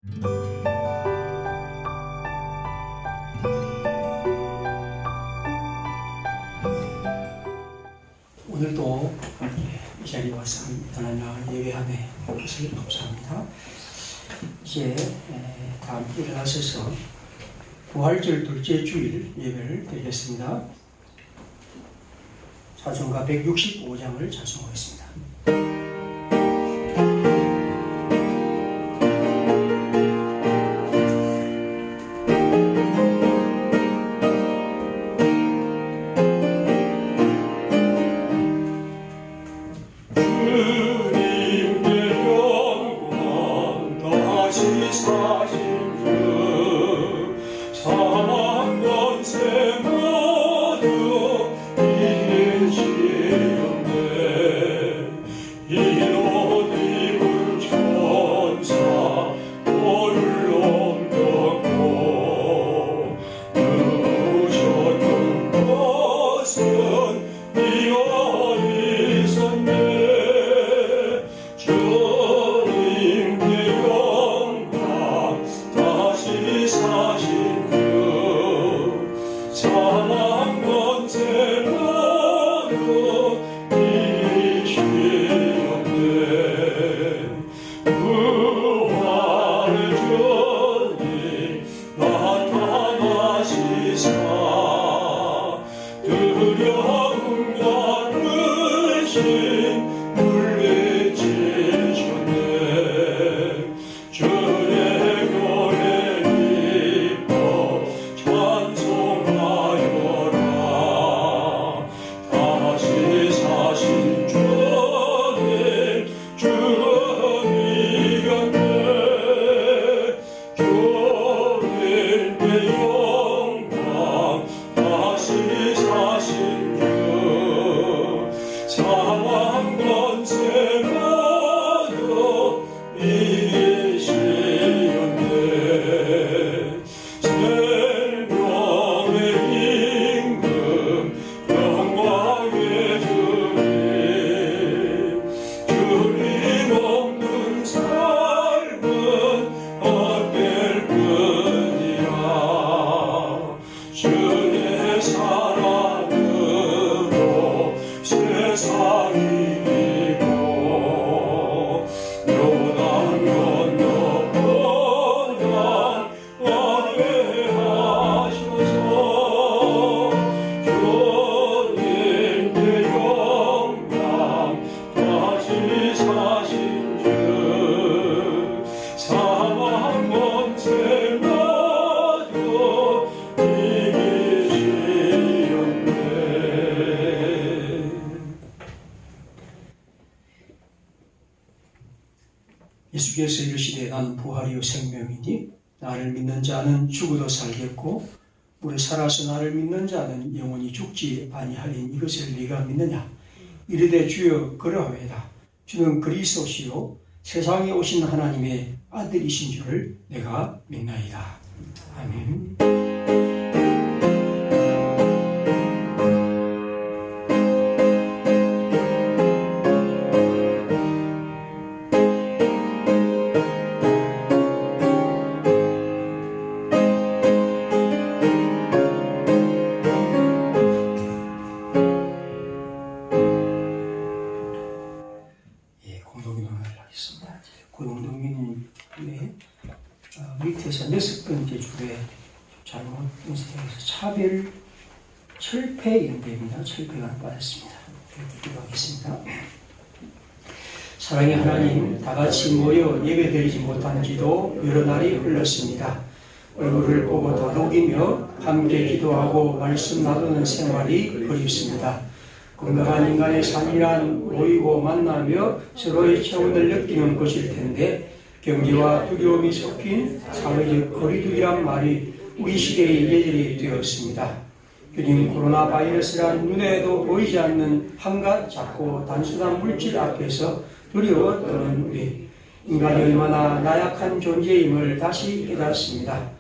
오늘도 이 자리에 와서 하나님을 예배하며 것을 감사합니다. 이제 다 함께 일어나셔서 부활절 둘째 주일 예배를 드리겠습니다. 찬송가 165장을 찬송하겠습니다. 예수께서 이르시되 나는 부활이요 생명이니 나를 믿는 자는 죽어도 살겠고 무릇 살아서 나를 믿는 자는 영원히 죽지 아니하리니 이것을 네가 믿느냐. 이르되 주여 그러하외다. 주는 그리스도시요 세상에 오신 하나님의 아들이신 줄을 내가 믿나이다. 아멘. 밑에서 6번째 줄에 잘못 인쇄해서 차별 철폐 연대입니다. 철폐가 빠졌습니다. 기도하겠습니다. 사랑의 하나님, 다같이 모여 예배드리지 못한 지도 여러 날이 흘렀습니다. 얼굴을 보고 다독이며 함께 기도하고 말씀 나누는 생활이 그립습니다. 건강한 인간의 삶이란 모이고 만나며 서로의 체온을 느끼는 것일 텐데 경계와 두려움이 섞인 사회적 거리두기란 말이 우리 시대의 예절이 되었습니다. 주님, 코로나 바이러스란 눈에도 보이지 않는 한갓 작고 단순한 물질 앞에서 두려워 떠는 우리 인간이 얼마나 나약한 존재임을 다시 깨닫습니다.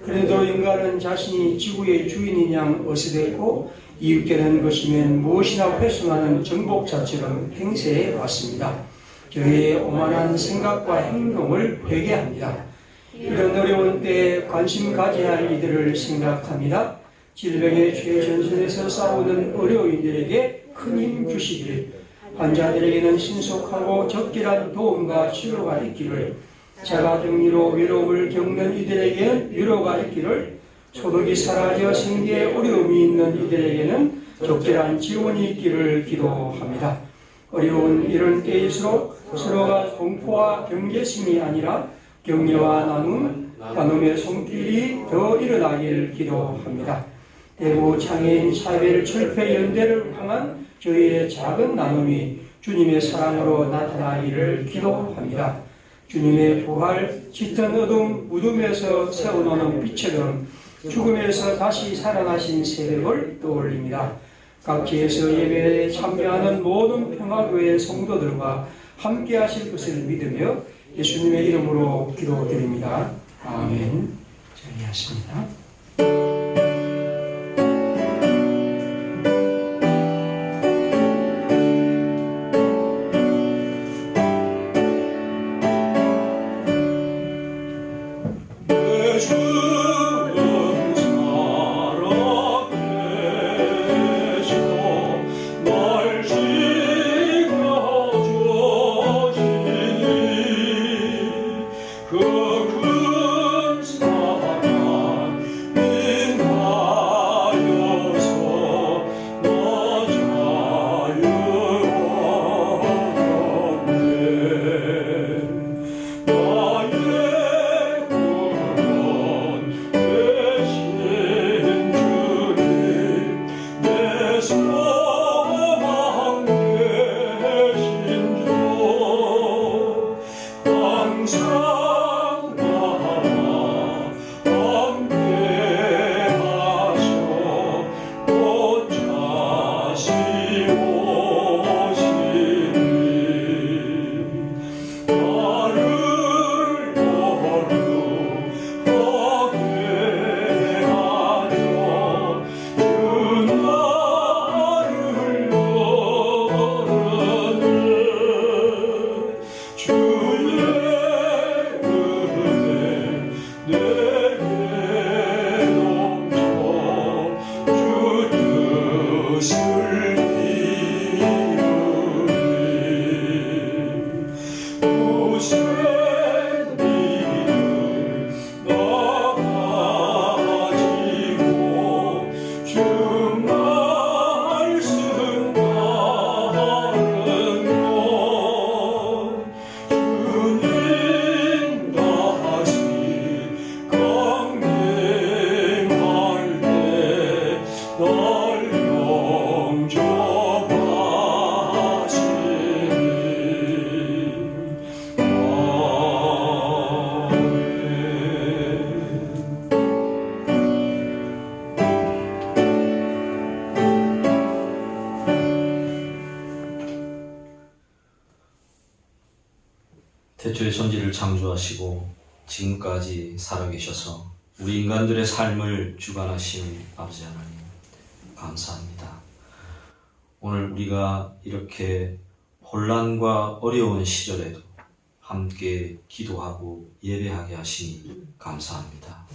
그래도 인간은 자신이 지구의 주인인 양 어스대고 이웃되는 것이면 무엇이나 훼손하는 정복자처럼 행세해 왔습니다. 저희의 오만한 생각과 행동을 회개합니다. 이런 어려운 때에 관심 가져야 할 이들을 생각합니다. 질병의 최전선에서 싸우는 의료인들에게 큰 힘 주시길, 환자들에게는 신속하고 적절한 도움과 치료가 있기를, 자가격리로 외로움을 겪는 이들에게는 위로가 있기를, 소득이 사라져 생계에 어려움이 있는 이들에게는 적절한 지원이 있기를 기도합니다. 어려운 이런 때일수록 서로가 공포와 경계심이 아니라 격려와 나눔의 손길이 더 일어나길 기도합니다. 대구 장애인 사회를 철폐연대를 향한 저희의 작은 나눔이 주님의 사랑으로 나타나기를 기도합니다. 주님의 부활, 짙은 어둠 무덤에서 세워놓는 빛처럼 죽음에서 다시 살아나신 새벽을 떠올립니다. 각지에서 예배에 참여하는 모든 평화교회 성도들과 함께 하실 것을 믿으며 예수님의 이름으로 기도드립니다. 아멘. 정리하십니다. 태초에 천지를 창조하시고 지금까지 살아계셔서 우리 인간들의 삶을 주관하신 아버지 하나님 감사합니다. 오늘 우리가 이렇게 혼란과 어려운 시절에도 함께 기도하고 예배하게 하시니 감사합니다.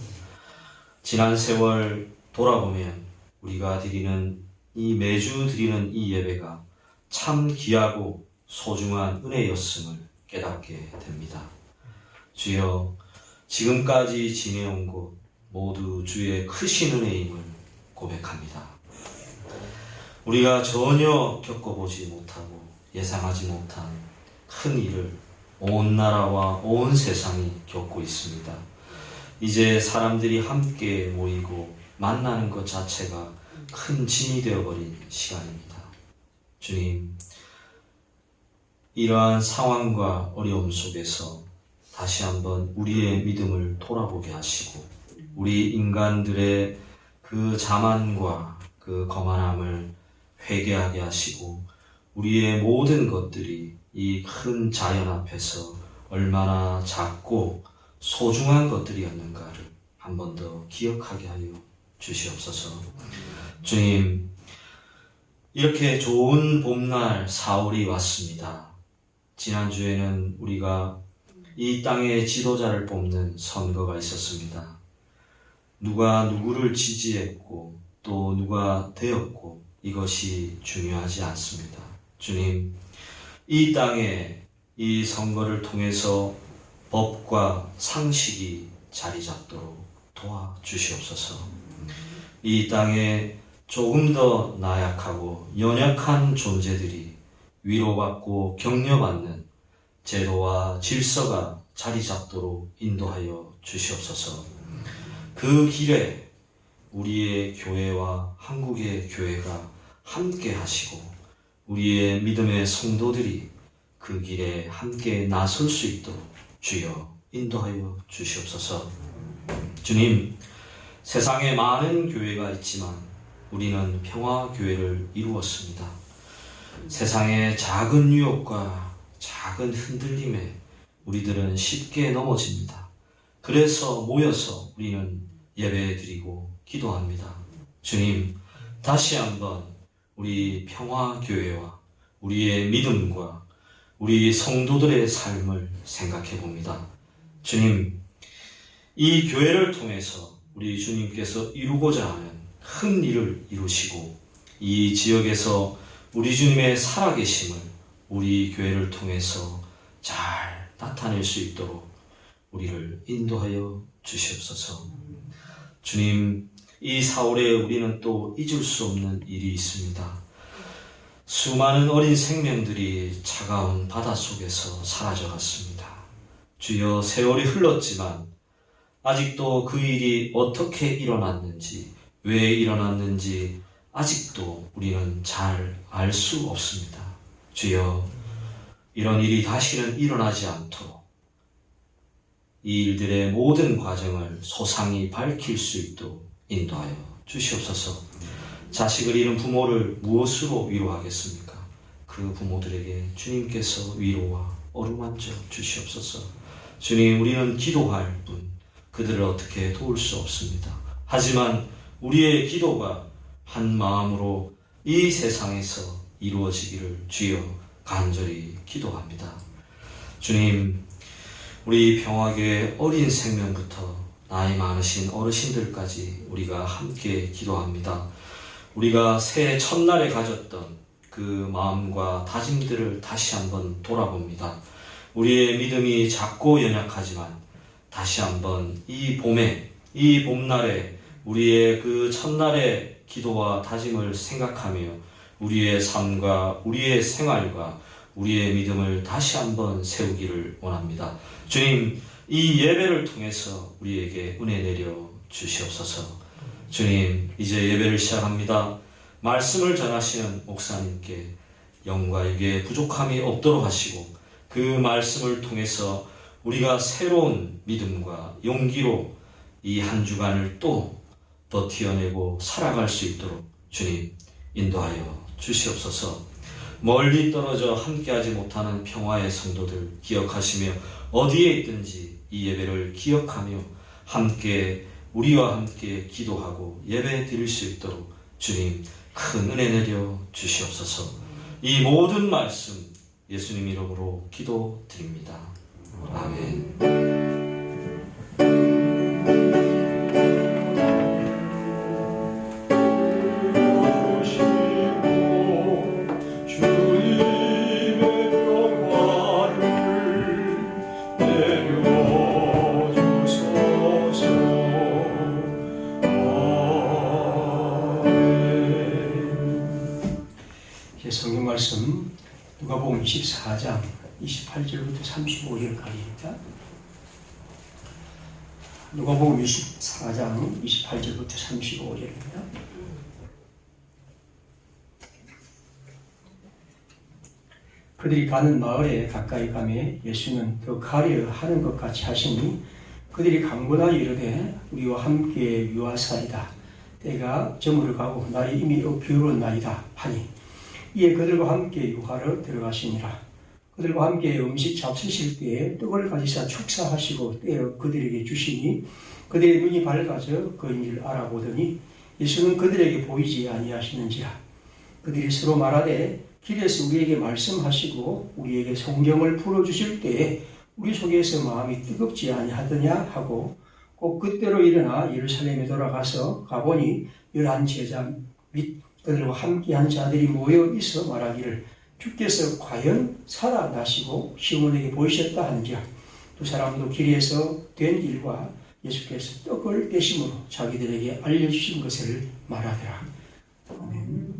지난 세월 돌아보면 우리가 매주 드리는 이 예배가 참 귀하고 소중한 은혜였음을 깨닫게 됩니다. 주여, 지금까지 지내온 곳 모두 주의 크신 은혜임을 고백합니다. 우리가 전혀 겪어보지 못하고 예상하지 못한 큰 일을 온 나라와 온 세상이 겪고 있습니다. 이제 사람들이 함께 모이고 만나는 것 자체가 큰 짐이 되어버린 시간입니다. 주님, 이러한 상황과 어려움 속에서 다시 한번 우리의 믿음을 돌아보게 하시고 우리 인간들의 그 자만과 그 거만함을 회개하게 하시고 우리의 모든 것들이 이 큰 자연 앞에서 얼마나 작고 소중한 것들이었는가를 한 번 더 기억하게 하여 주시옵소서. 주님, 이렇게 좋은 봄날 4월이 왔습니다. 지난주에는 우리가 이 땅의 지도자를 뽑는 선거가 있었습니다. 누가 누구를 지지했고 또 누가 되었고 이것이 중요하지 않습니다. 주님, 이 땅에 이 선거를 통해서 법과 상식이 자리 잡도록 도와주시옵소서. 이 땅에 조금 더 나약하고 연약한 존재들이 위로받고 격려받는 제도와 질서가 자리 잡도록 인도하여 주시옵소서. 그 길에 우리의 교회와 한국의 교회가 함께 하시고 우리의 믿음의 성도들이 그 길에 함께 나설 수 있도록 주여 인도하여 주시옵소서. 주님, 세상에 많은 교회가 있지만 우리는 평화교회를 이루었습니다. 세상의 작은 유혹과 작은 흔들림에 우리들은 쉽게 넘어집니다. 그래서 모여서 우리는 예배드리고 기도합니다. 주님, 다시 한번 우리 평화교회와 우리의 믿음과 우리 성도들의 삶을 생각해 봅니다. 주님, 이 교회를 통해서 우리 주님께서 이루고자 하는 큰 일을 이루시고 이 지역에서 우리 주님의 살아계심을 우리 교회를 통해서 잘 나타낼 수 있도록 우리를 인도하여 주시옵소서. 주님, 이 4월에 우리는 또 잊을 수 없는 일이 있습니다. 수많은 어린 생명들이 차가운 바다 속에서 사라져갔습니다. 주여, 세월이 흘렀지만 아직도 그 일이 어떻게 일어났는지, 왜 일어났는지 아직도 우리는 잘 알 수 없습니다. 주여, 이런 일이 다시는 일어나지 않도록 이 일들의 모든 과정을 소상히 밝힐 수 있도록 인도하여 주시옵소서. 자식을 잃은 부모를 무엇으로 위로하겠습니까? 그 부모들에게 주님께서 위로와 어루만져 주시옵소서. 주님, 우리는 기도할 뿐 그들을 어떻게 도울 수 없습니다. 하지만 우리의 기도가 한 마음으로 이 세상에서 이루어지기를 주여 간절히 기도합니다. 주님, 우리 평화교회 어린 생명부터 나이 많으신 어르신들까지 우리가 함께 기도합니다. 우리가 새해 첫날에 가졌던 그 마음과 다짐들을 다시 한번 돌아봅니다. 우리의 믿음이 작고 연약하지만 다시 한번 이 봄에, 이 봄날에 우리의 그 첫날의 기도와 다짐을 생각하며 우리의 삶과 우리의 생활과 우리의 믿음을 다시 한번 세우기를 원합니다. 주님, 이 예배를 통해서 우리에게 은혜 내려 주시옵소서. 주님, 이제 예배를 시작합니다. 말씀을 전하시는 목사님께 영과 육의 부족함이 없도록 하시고 그 말씀을 통해서 우리가 새로운 믿음과 용기로 이 한 주간을 또 버티어내고 살아갈 수 있도록 주님 인도하여 주시옵소서. 멀리 떨어져 함께하지 못하는 평화의 성도들 기억하시며 어디에 있든지 이 예배를 기억하며 함께 우리와 함께 기도하고 예배 드릴 수 있도록 주님 큰 은혜 내려 주시옵소서. 이 모든 말씀 예수님 이름으로 기도드립니다. 아멘. 성경 말씀 누가복음 24장 28절부터 35절까지입니다. 누가복음 24장 28절부터 35절입니다. 그들이 가는 마을에 가까이 가매 예수는 더 가려 하는 것 같이 하시니 그들이 강권하여 이르되 우리와 함께 유하사이다. 때가 저물어 가고 날이 이미 기울었나이다 하니 이에 그들과 함께 유하러 들어가시니라. 그들과 함께 음식 잡수실 때에 떡을 가지사 축사하시고 떼어 그들에게 주시니 그들의 눈이 밝아져 그인줄 알아보더니 예수는 그들에게 보이지 아니하시는지라. 그들이 서로 말하되 길에서 우리에게 말씀하시고 우리에게 성경을 풀어주실 때에 우리 속에서 마음이 뜨겁지 아니하더냐 하고 꼭 그때로 일어나 예루살렘에 돌아가서 가보니 11제자 및 그들과 함께한 자들이 모여 있어 말하기를 주께서 과연 살아나시고 시몬에게 보이셨다 하는지라. 두 사람도 길에서 된 일과 예수께서 떡을 떼심으로 자기들에게 알려주신 것을 말하더라. 아멘.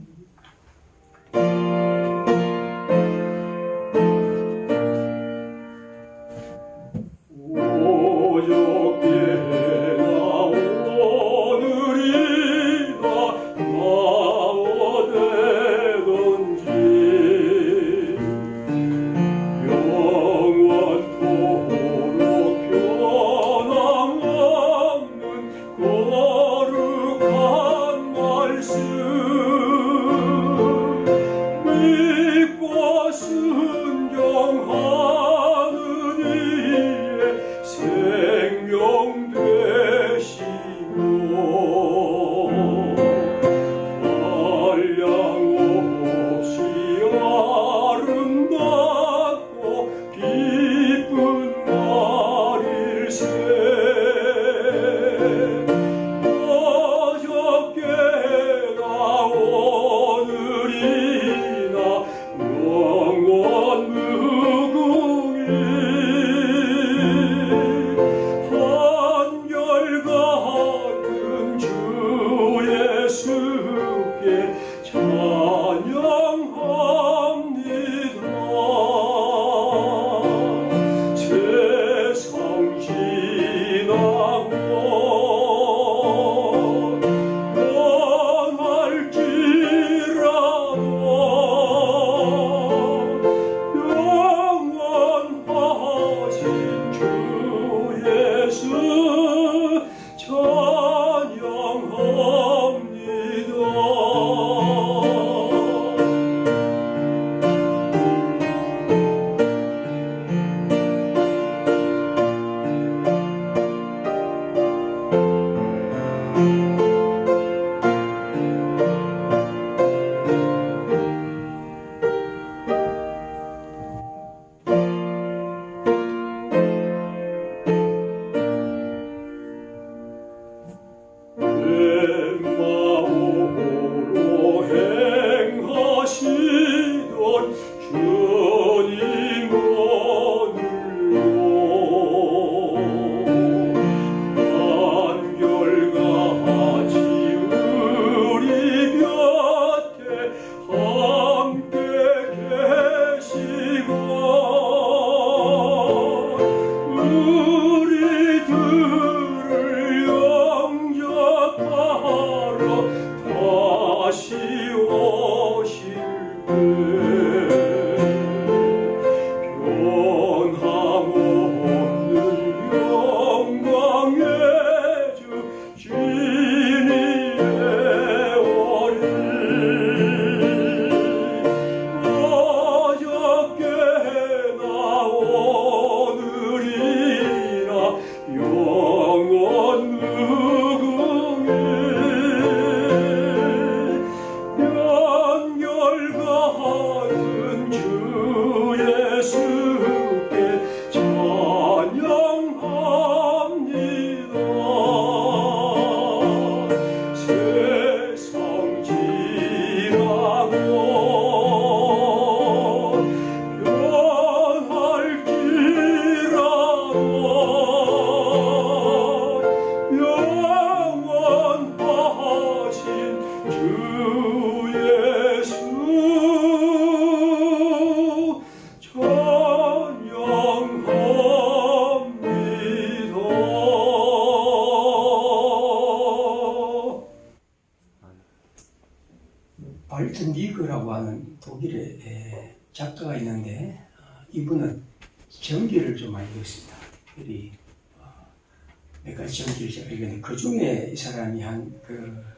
발트 니그라고 하는 독일의 작가가 있는데 이분은 전기를 좀 많이 읽었습니다. 특별히 몇 가지 전기를 제가 읽었는데 그 중에 이 사람이 한 그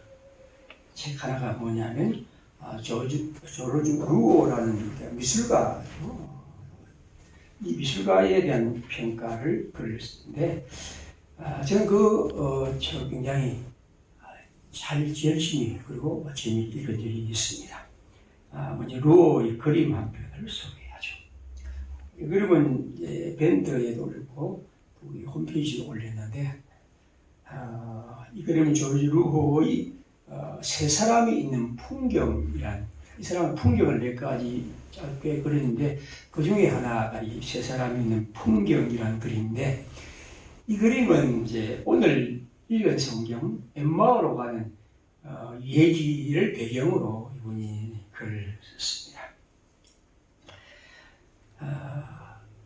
책 하나가 뭐냐면 조르주 루오라는 미술가, 이 미술가에 대한 평가를 글렀는데 저는 그 책을 굉장히 잘 열심히 그리고 재미있게 읽은 적이 있습니다. 먼저 루오의 그림 한 편을 소개하죠. 그러면 이제 밴드에도 올리고 우리 홈페이지에 올렸는데 이 그림은 조지 루호의 세 사람이 있는 풍경이란 이 사람은 풍경을 몇 가지 짧게 그렸는데 그 중에 하나가 이 세 사람이 있는 풍경이란 그림인데 이 그림은 이제 오늘 읽은 성경 엠마오로 가는 얘기를 배경으로 이분이 글을 썼습니다.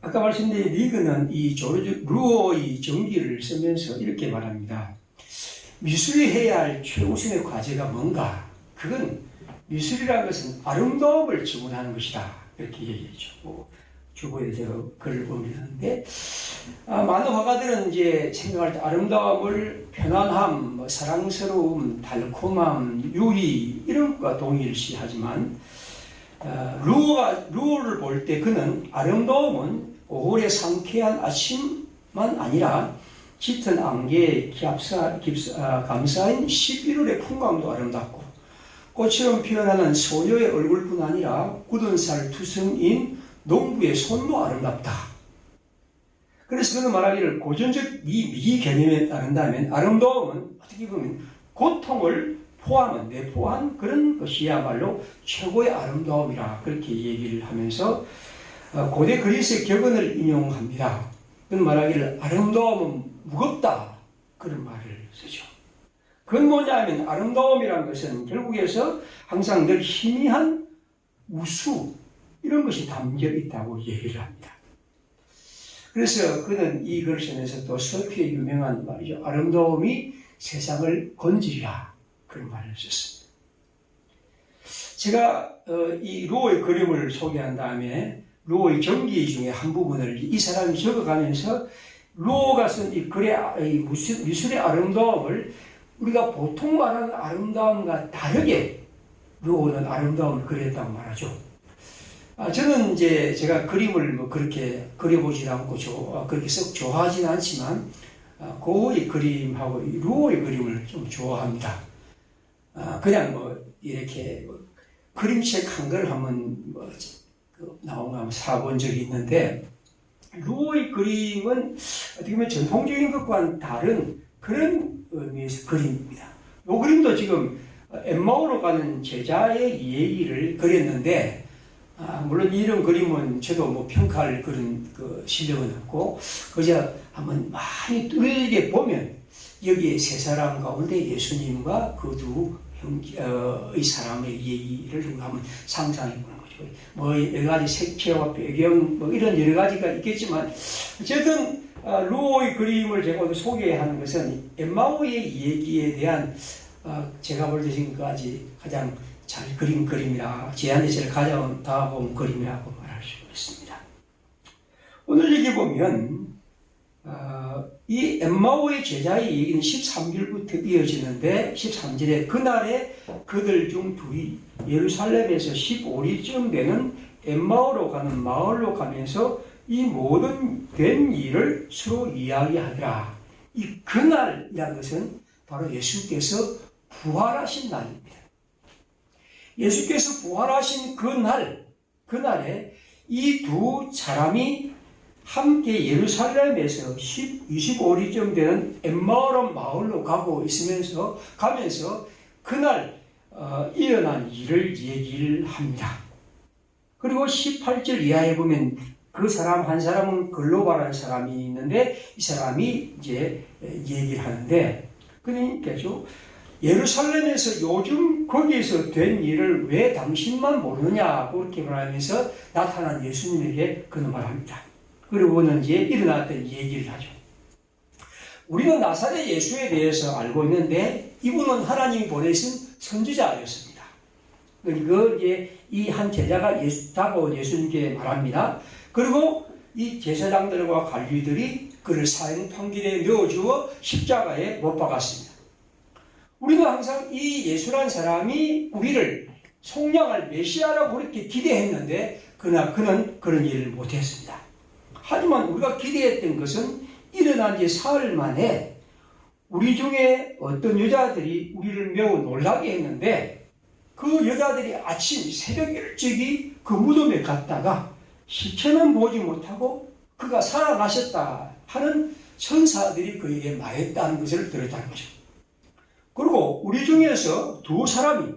아까 말씀드린 리그는 이 조지 루어의 전기를 쓰면서 이렇게 말합니다. 미술이 해야 할 최우선의 과제가 뭔가? 그건 미술이라는 것은 아름다움을 지원하는 것이다. 이렇게 얘기했죠. 주보에 제가 글을 올리는데 많은 화가들은 이제 생각할 때 아름다움을 편안함, 사랑스러움, 달콤함, 유리 이런 것과 동일시하지만 루어를 볼 때 그는 아름다움은 5월의 상쾌한 아침만 아니라 짙은 안개에 감싸인 11월의 풍광도 아름답고 꽃처럼 피어나는 소녀의 얼굴뿐 아니라 굳은 살 투성인 농부의 손도 아름답다. 그래서 그는 말하기를 고전적 이 미 개념에 따른다면 아름다움은 어떻게 보면 고통을 내포한 그런 것이야말로 최고의 아름다움이라 그렇게 얘기를 하면서 고대 그리스의 격언을 인용합니다. 그는 말하기를 아름다움은 무겁다 그런 말을 쓰죠. 그건 뭐냐면 아름다움이라는 것은 결국에서 항상 늘 희미한 우수 이런 것이 담겨 있다고 얘기를 합니다. 그래서 그는 이 글을 쓰면서 또 서피의 유명한 말이죠. 아름다움이 세상을 건지리라 그런 말을 썼습니다. 제가 이 루어의 그림을 소개한 다음에 루어의 전기 중에 한 부분을 이 사람이 적어가면서 루어가 쓴 이 글의 미술의 아름다움을 우리가 보통 말하는 아름다움과 다르게 루어는 아름다움을 그렸다고 말하죠. 저는 이제 제가 그림을 뭐 그렇게 그려보지 않고 그렇게 썩 좋아하지는 않지만 고의 그림하고 루어의 그림을 좀 좋아합니다. 그냥 뭐 이렇게 뭐 그림책 한 걸 한번 뭐 나온 거 한번 사본 적이 있는데 루어의 그림은 어떻게 보면 전통적인 것과는 다른 그런 의미에서 그림입니다. 이 그림도 지금 엠마오로 가는 제자의 얘기를 그렸는데 물론 이런 그림은 저도 뭐 평가할 그런 실력은 없고 그저 한번 많이 뚫게 보면 여기에 세 사람 가운데 예수님과 그 두 의 사람의 얘기를 한번 상상해 보는 거죠. 뭐 여러 가지 색채와 배경 뭐 이런 여러 가지가 있겠지만 어쨌든 루어의 그림을 제가 오늘 소개하는 것은 엠마오의 얘기에 대한 제가 볼 때 지금까지 가장 잘 그린 그림이라 제한대체를 가져다 본 그림이라고 말할 수 있습니다. 오늘 여기 보면 이 엠마오의 제자의 얘기는 13절부터 이어지는데 13절에 그날에 그들 중 둘이 예루살렘에서 15리쯤 되는 엠마오로 가는 마을로 가면서 이 모든 된 일을 서로 이야기하더라. 이 그날이라는 것은 바로 예수께서 부활하신 날입니다. 예수께서 부활하신 그날에 이 두 사람이 함께 예루살렘에서 25리쯤 되는 엠마오로 마을로 가면서 그날 일어난 일을 얘기를 합니다. 그리고 18절 이하에 보면 그 사람 한 사람은 글로바라는 사람이 있는데 이 사람이 이제 얘기를 하는데 그러니까죠. 예루살렘에서 요즘 거기에서 된 일을 왜 당신만 모르느냐 그렇게 말하면서 나타난 예수님에게 그런 말합니다. 그리고는 이제 일어났던 얘기를 하죠. 우리는 나사렛 예수에 대해서 알고 있는데 이분은 하나님이 보내신 선지자였습니다. 그리고 이제 이 한 제자가 다가온 예수님께 말합니다. 그리고 이 제사장들과 관리들이 그를 사형 판결에 넣어주어 십자가에 못 박았습니다. 우리는 항상 이 예수란 사람이 우리를 속량할 메시아라고 그렇게 기대했는데 그러나 그는 그런 일을 못했습니다. 하지만 우리가 기대했던 것은 일어난 지 사흘 만에 우리 중에 어떤 여자들이 우리를 매우 놀라게 했는데 그 여자들이 아침 새벽 일찍이 그 무덤에 갔다가 시체는 보지 못하고 그가 살아나셨다 하는 천사들이 그에게 말했다는 것을 들었다는 거죠. 그리고 우리 중에서 두 사람이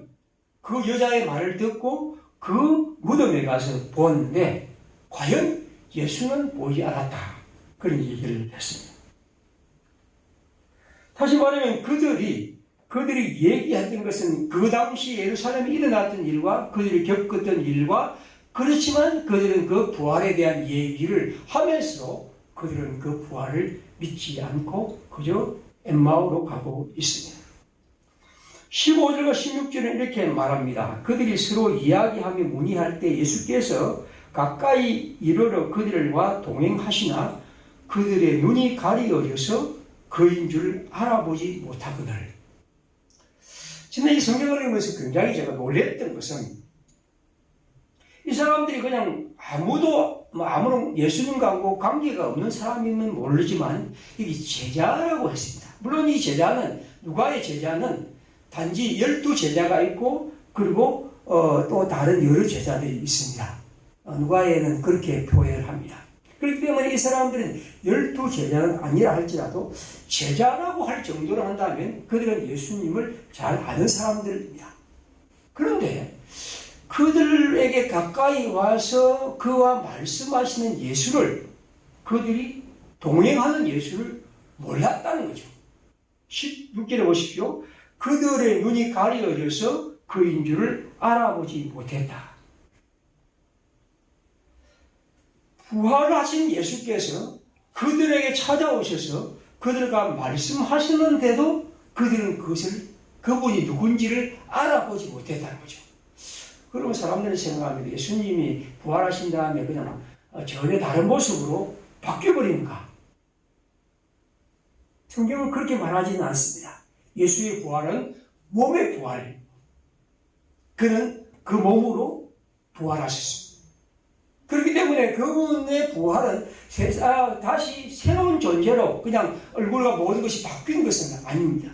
그 여자의 말을 듣고 그 무덤에 가서 보았는데 과연 예수는 보지 않았다. 그런 얘기를 했습니다. 다시 말하면 그들이 얘기했던 것은 그 당시 예루살렘에 일어났던 일과 그들이 겪었던 일과 그렇지만 그들은 그 부활에 대한 얘기를 하면서 그들은 그 부활을 믿지 않고 그저 엠마오로 가고 있습니다. 15절과 16절은 이렇게 말합니다. 그들이 서로 이야기하며 문의할 때 예수께서 가까이 이르러 그들과 동행하시나 그들의 눈이 가리어져서 그인 줄 알아보지 못하거늘. 저는 이 성경을 읽으면서 굉장히 제가 놀랬던 것은 이 사람들이 그냥 아무런 예수님과 관계가 없는 사람이면 모르지만 이게 제자라고 했습니다. 물론 이 제자는 누가의 제자는 단지 12제자가 있고 그리고 또 다른 여러 제자들이 있습니다. 누가에는 그렇게 표현을 합니다. 그렇기 때문에 이 사람들은 12제자는 아니라 할지라도 제자라고 할 정도로 한다면 그들은 예수님을 잘 아는 사람들입니다. 그런데 그들에게 가까이 와서 그와 말씀하시는 예수를 그들이 동행하는 예수를 몰랐다는 거죠. 16절에 보십시오. 그들의 눈이 가려져서 그인 줄을 알아보지 못했다. 부활하신 예수께서 그들에게 찾아오셔서 그들과 말씀하시는데도 그들은 그분이 누군지를 알아보지 못했다는 거죠. 그러면 사람들은 생각합니다. 예수님이 부활하신 다음에 그냥 전혀 다른 모습으로 바뀌어버리는가? 성경은 그렇게 말하지는 않습니다. 예수의 부활은 몸의 부활입니다. 그는 그 몸으로 부활하셨습니다. 그렇기 때문에 그분의 부활은 다시 새로운 존재로 그냥 얼굴과 모든 것이 바뀐 것은 아닙니다.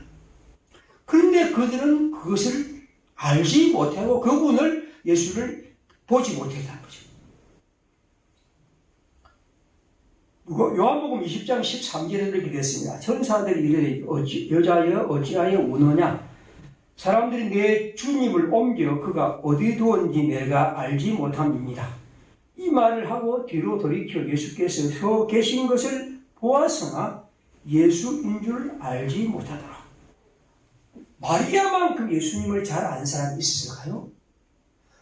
그런데 그들은 그것을 알지 못하고 그분을 예수를 보지 못했다는 거죠. 요한복음 20장 13절에 이렇게 됐습니다. 천사들이 이르되 여자여 어찌하여 우느냐? 사람들이 내 주님을 옮겨 그가 어디 두었는지 내가 알지 못함입니다. 이 말을 하고 뒤로 돌이켜 예수께서 서 계신 것을 보았으나 예수인 줄 알지 못하더라. 마리아만큼 예수님을 잘 아는 사람이 있을까요?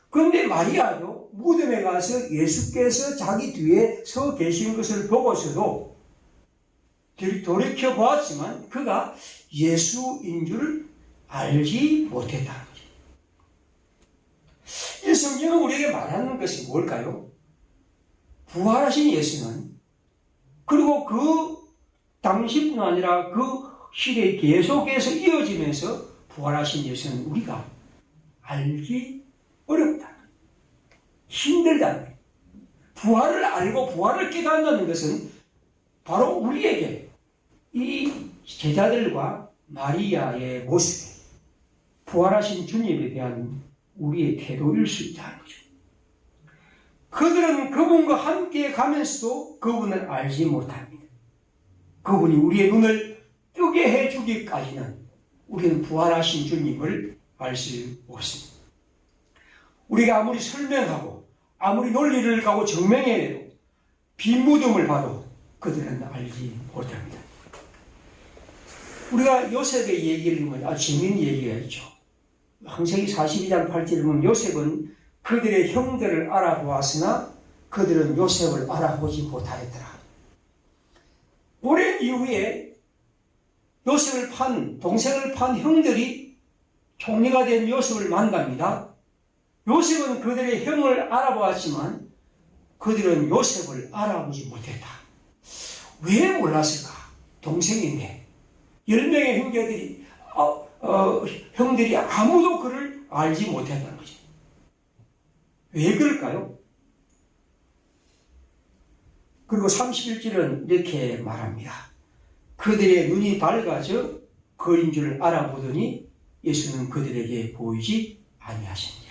그런데 마리아도 무덤에 가서 예수께서 자기 뒤에 서 계신 것을 보고서도 돌이켜 보았지만 그가 예수인 줄 알지 못했다는 거죠. 이 성경은 우리에게 말하는 것이 뭘까요? 부활하신 예수는 그리고 그 당시뿐 아니라 그 시대에 계속해서 이어지면서 부활하신 예수는 우리가 알기 어렵다. 힘들다. 부활을 알고 부활을 깨닫는 것은 바로 우리에게 이 제자들과 마리아의 모습에 부활하신 주님에 대한 우리의 태도일 수 있다는 거죠. 그들은 그분과 함께 가면서도 그분을 알지 못합니다. 그분이 우리의 눈을 뜨게 해주기까지는 우리는 부활하신 주님을 알 수 없습니다. 우리가 아무리 설명하고 아무리 논리를 가고 증명해내도 빈무덤을 봐도 그들은 알지 못합니다. 우리가 요셉의 얘기를 보면 아주 재미있는 얘기가 있죠. 창세기 42장 8절을 보면 요셉은 그들의 형들을 알아보았으나 그들은 요셉을 알아보지 못하였더라. 오랜 이후에 요셉을 동생을 판 형들이 총리가 된 요셉을 만납니다. 요셉은 그들의 형을 알아보았지만 그들은 요셉을 알아보지 못했다. 왜 몰랐을까? 동생인데 10명의 형들이 아무도 그를 알지 못했다는 거죠. 왜 그럴까요? 그리고 31절은 이렇게 말합니다. 그들의 눈이 밝아져 그인 줄 알아보더니 예수는 그들에게 보이지 아니하시니라.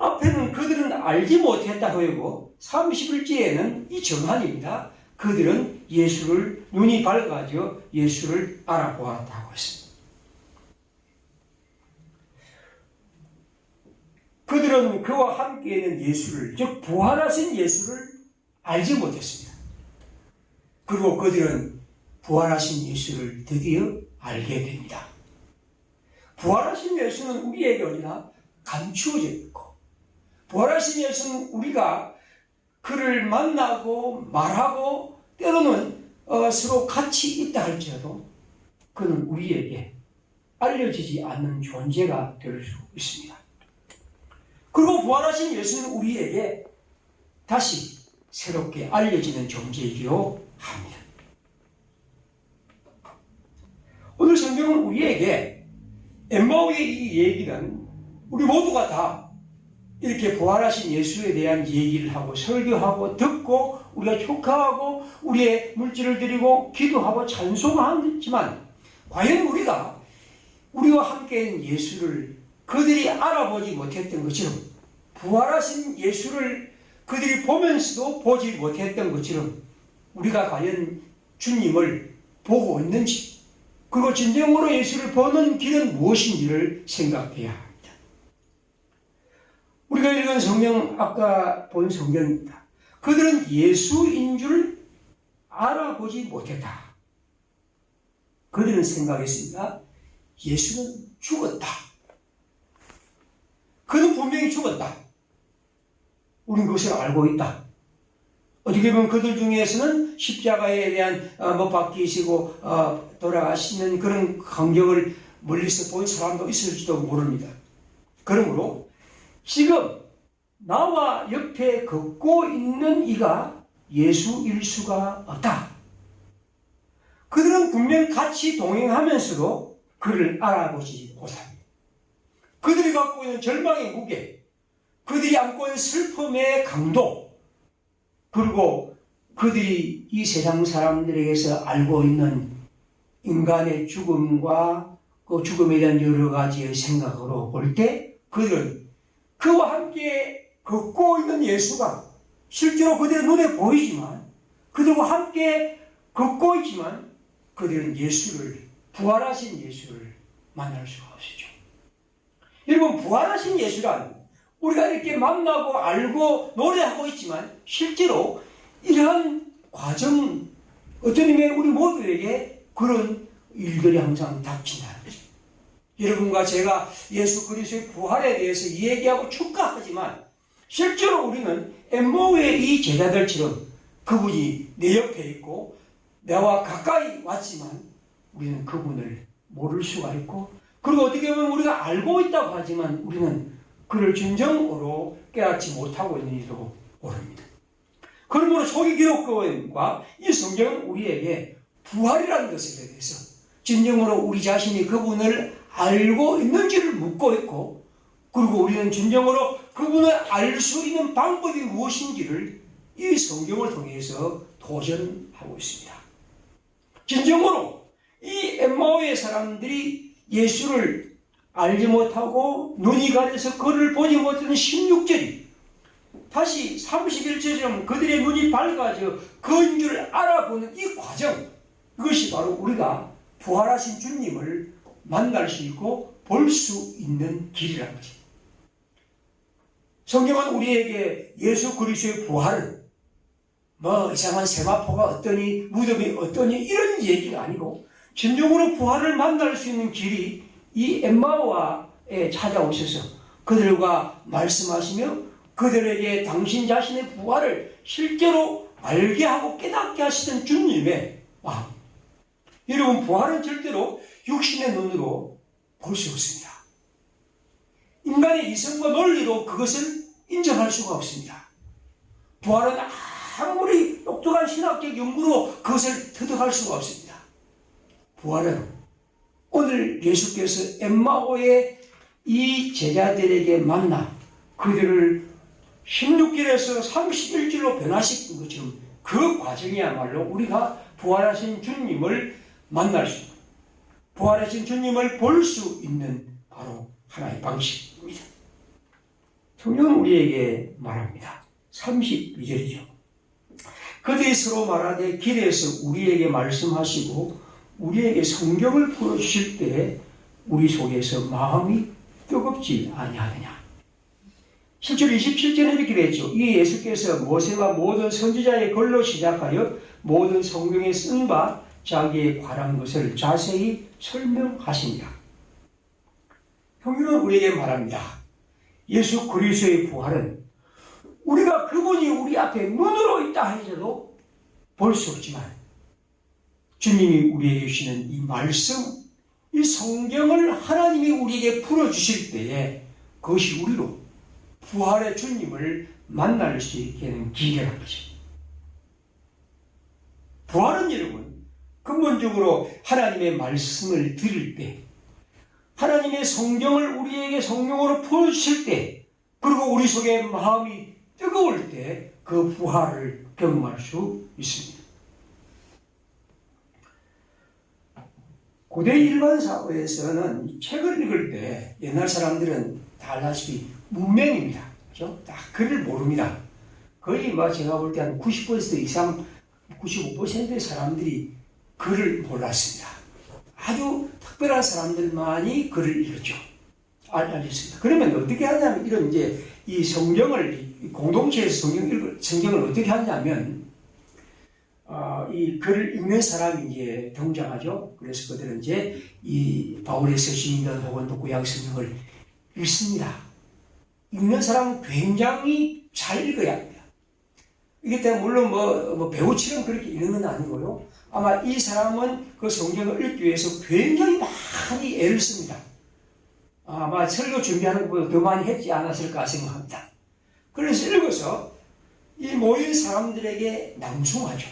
앞에는 그들은 알지 못했다 하고 30일째에는 이 정한입니다. 그들은 예수를 눈이 밝아져 예수를 알아보았다고 했습니다. 그들은 그와 함께 있는 예수를, 즉 부활하신 예수를 알지 못했습니다. 그리고 그들은 부활하신 예수를 드디어 알게 됩니다. 부활하신 예수는 우리에게 언제나 감추어져 있고, 부활하신 예수는 우리가 그를 만나고 말하고 때로는 서로 같이 있다 할지라도 그는 우리에게 알려지지 않는 존재가 될 수 있습니다. 그리고 부활하신 예수는 우리에게 다시 새롭게 알려지는 존재이기도 합니다. 오늘 성경은 우리에게 엠마오의 이 얘기는 우리 모두가 다 이렇게 부활하신 예수에 대한 얘기를 하고 설교하고 듣고 우리가 축하하고 우리의 물질을 드리고 기도하고 찬송하지만 과연 우리가 우리와 함께인 예수를 그들이 알아보지 못했던 것처럼 부활하신 예수를 그들이 보면서도 보지 못했던 것처럼 우리가 과연 주님을 보고 있는지, 그리고 진정으로 예수를 보는 길은 무엇인지를 생각해야 합니다. 우리가 읽은 성경, 아까 본 성경입니다. 그들은 예수인 줄 알아보지 못했다. 그들은 생각했습니다. 예수는 죽었다. 그는 분명히 죽었다. 우리는 그것을 알고 있다. 어떻게 보면 그들 중에서는 십자가에 대한 못 박히시고 돌아가시는 그런 광경을 멀리서 본 사람도 있을지도 모릅니다. 그러므로 지금 나와 옆에 걷고 있는 이가 예수일 수가 없다. 그들은 분명 같이 동행하면서도 그를 알아보지 못합니다. 그들이 갖고 있는 절망의 무게, 그들이 안고 있는 슬픔의 강도, 그리고 그들이 이 세상 사람들에게서 알고 있는 인간의 죽음과 그 죽음에 대한 여러 가지의 생각으로 볼 때 그들은 그와 함께 걷고 있는 예수가 실제로 그들의 눈에 보이지만, 그들과 함께 걷고 있지만 그들은 예수를, 부활하신 예수를 만날 수가 없으죠. 여러분, 부활하신 예수란 우리가 이렇게 만나고 알고 노래하고 있지만 실제로 이러한 과정, 어떤 의미에 우리 모두에게 그런 일들이 항상 닥친다는 거죠. 여러분과 제가 예수 그리스도의 부활에 대해서 얘기하고 축하하지만 실제로 우리는 엠마오의 이 제자들처럼 그분이 내 옆에 있고 나와 가까이 왔지만 우리는 그분을 모를 수가 있고, 그리고 어떻게 보면 우리가 알고 있다고 하지만 우리는 그를 진정으로 깨닫지 못하고 있는지도 모릅니다. 그러므로 초기 기독교인과 이 성경은 우리에게 부활이라는 것에 대해서 진정으로 우리 자신이 그분을 알고 있는지를 묻고 있고, 그리고 우리는 진정으로 그분을 알 수 있는 방법이 무엇인지를 이 성경을 통해서 도전하고 있습니다. 진정으로 이 엠마오의 사람들이 예수를 알지 못하고 눈이 가려서 그를 보지 못하는 16절이 다시 31절처럼 그들의 눈이 밝아져 그인 줄 알아보는 이 과정, 이것이 바로 우리가 부활하신 주님을 만날 수 있고 볼 수 있는 길이라는 거죠. 성경은 우리에게 예수 그리스도의 부활은 뭐 이상한 세마포가 어떠니 무덤이 어떠니 이런 얘기가 아니고 진정으로 부활을 만날 수 있는 길이 이 엠마오에 찾아오셔서 그들과 말씀하시며 그들에게 당신 자신의 부활을 실제로 알게 하고 깨닫게 하시던 주님의 마음. 여러분, 부활은 절대로 육신의 눈으로 볼 수 없습니다. 인간의 이성과 논리로 그것을 인정할 수가 없습니다. 부활은 아무리 똑똑한 신학적 연구로 그것을 터득할 수가 없습니다. 부활은 오늘 예수께서 엠마오의 이 제자들에게 만나 그들을 16절에서 31절로 변화시킨 것처럼 그 과정이야말로 우리가 부활하신 주님을 만날 수 있는, 부활하신 주님을 볼 수 있는 바로 하나의 방식입니다. 성경은 우리에게 말합니다. 32절이죠. 그들이 서로 말하되 길에서 우리에게 말씀하시고 우리에게 성경을 풀어주실 때 우리 속에서 마음이 뜨겁지 아니하느냐. 7절 27절에 이렇게 되었죠. 이 예수께서 모세와 모든 선지자의 글로 시작하여 모든 성경에 쓴 바 자기의 관한 것을 자세히 설명하십니다. 성경은 우리에게 말합니다. 예수 그리스도의 부활은 우리가 그분이 우리 앞에 눈으로 있다 하더라도 볼 수 없지만 주님이 우리에게 주시는 이 말씀, 이 성경을 하나님이 우리에게 풀어주실 때에 그것이 우리로 부활의 주님을 만날 수 있게 하는 기회라는 거죠. 부활은 여러분 근본적으로 하나님의 말씀을 들을 때, 하나님의 성경을 우리에게 성경으로 풀어주실 때, 그리고 우리 속에 마음이 뜨거울 때 그 부활을 경험할 수 있습니다. 고대 일반 사회에서는 책을 읽을 때 옛날 사람들은 다 알다시피 문맹입니다. 그렇죠? 다 글을 모릅니다. 거의 제가 볼 때 한 90% 이상, 95%의 사람들이 글을 몰랐습니다. 아주 특별한 사람들만이 글을 읽었죠. 알겠습니다. 그러면 어떻게 하냐면, 이런 이 성경을, 공동체에서 성경을 어떻게 하냐면, 이 글을 읽는 사람이 등장하죠. 그래서 그들은 이 바울의 서신이든 혹은 또 구약 성경을 읽습니다. 읽는 사람은 굉장히 잘 읽어야 합니다. 이기 때문에 물론 배우처럼 그렇게 읽는 건 아니고요. 아마 이 사람은 그 성경을 읽기 위해서 굉장히 많이 애를 씁니다. 아마 설교 준비하는 것보다 더 많이 했지 않았을까 생각합니다. 그래서 읽어서 이 모인 사람들에게 낭송하죠.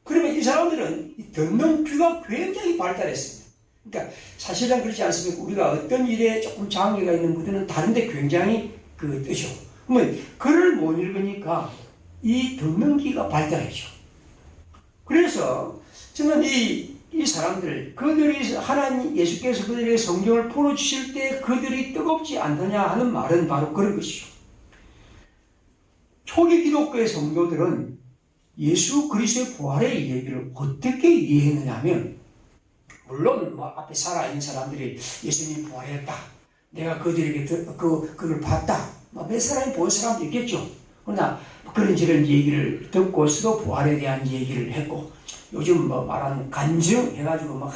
그러면 이 사람들은 듣는 귀가 굉장히 발달했습니다. 그러니까 사실은 그렇지 않습니까? 우리가 어떤 일에 조금 장애가 있는 분들은 다른데 굉장히 뜨죠. 그러면 글을 못 읽으니까 이 듣는 귀가 발달했죠. 그래서 저는 이 사람들, 그들이 하나님 예수께서 그들에게 성경을 풀어주실 때 그들이 뜨겁지 않느냐 하는 말은 바로 그런 것이죠. 초기 기독교의 성도들은 예수 그리스도의 부활의 이야기를 어떻게 이해했느냐 하면, 물론 앞에 살아있는 사람들이 예수님이 부활했다, 내가 그들에게 그걸 봤다, 몇 사람이 본 사람도 있겠죠. 그러나 그런저런 얘기를 듣고서도 부활에 대한 얘기를 했고, 요즘 말하는 간증 해가지고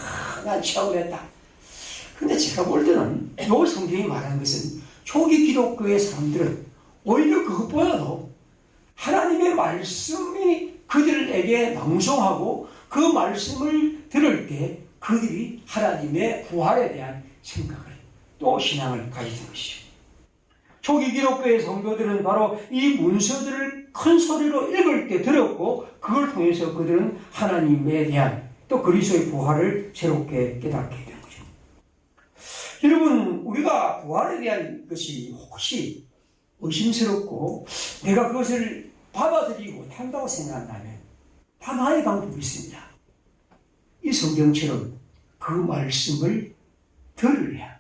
난 체험했다. 근데 제가 볼 때는 이 성경이 말하는 것은 초기 기독교의 사람들은 오히려 그것보다도 하나님의 말씀이 그들에게 낭송하고 그 말씀을 들을 때 그들이 하나님의 부활에 대한 생각을 또 신앙을 가지는 것이죠. 초기 기독교의 성도들은 바로 이 문서들을 큰 소리로 읽을 때 들었고, 그걸 통해서 그들은 하나님에 대한 또 그리스도의 부활을 새롭게 깨닫게 된 거죠. 여러분, 우리가 부활에 대한 것이 혹시 의심스럽고 내가 그것을 받아들이고 못한다고 생각한다면 단 하나의 방법이 있습니다. 이 성경처럼 그 말씀을 들으랴.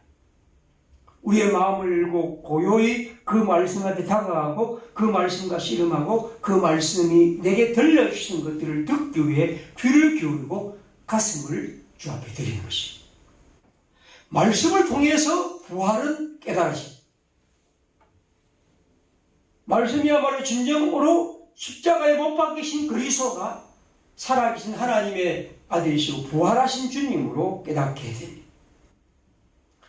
우리의 마음을 열고 고요히 그 말씀 앞에 다가가고 그 말씀과 씨름하고 그 말씀이 내게 들려주신 것들을 듣기 위해 귀를 기울이고 가슴을 주 앞에 드리는 것입니다. 말씀을 통해서 부활은 깨달아집니다. 말씀이야말로 진정으로 십자가에 못 박히신 그리스도가 살아계신 하나님의 아들이시고 부활하신 주님으로 깨닫게 됩니다.